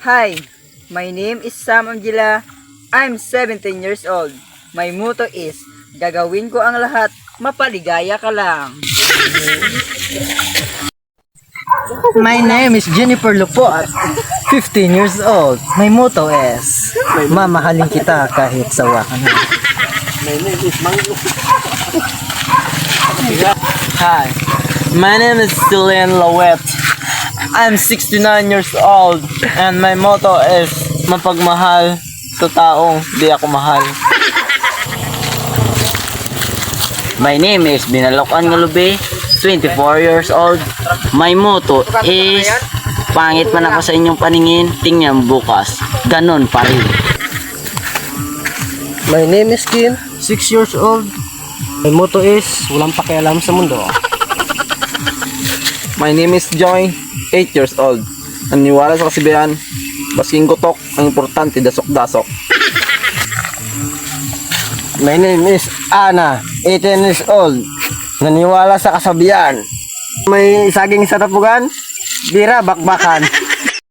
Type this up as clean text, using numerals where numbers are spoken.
Hi, my name is Sam Angela. I'm 17 years old. My motto is, gagawin ko ang lahat, mapaligaya ka lang. My name is Jennifer Lupot, 15 years old. My motto is, mamahalin kita kahit sawa ka na. Hi, my name is Julian Lawet. I'm 69 years old and my motto is mapagmahal sa taong di ako mahal. My name is Binalokan Ngulube, 24 years old. My motto is, pangit man ako sa inyong paningin, tingnan bukas. Ganon pa rin. My name is Kim, 6 years old. My motto is, walang pakialam sa mundo. My name is Joy, 8 years old. Naniwala sa kasibihan, basking kutok, ang importante dasok-dasok. My name is Ana, 18 years old. Naniwala sa kasabihan. May saging sa tapugan, bira bakbakan.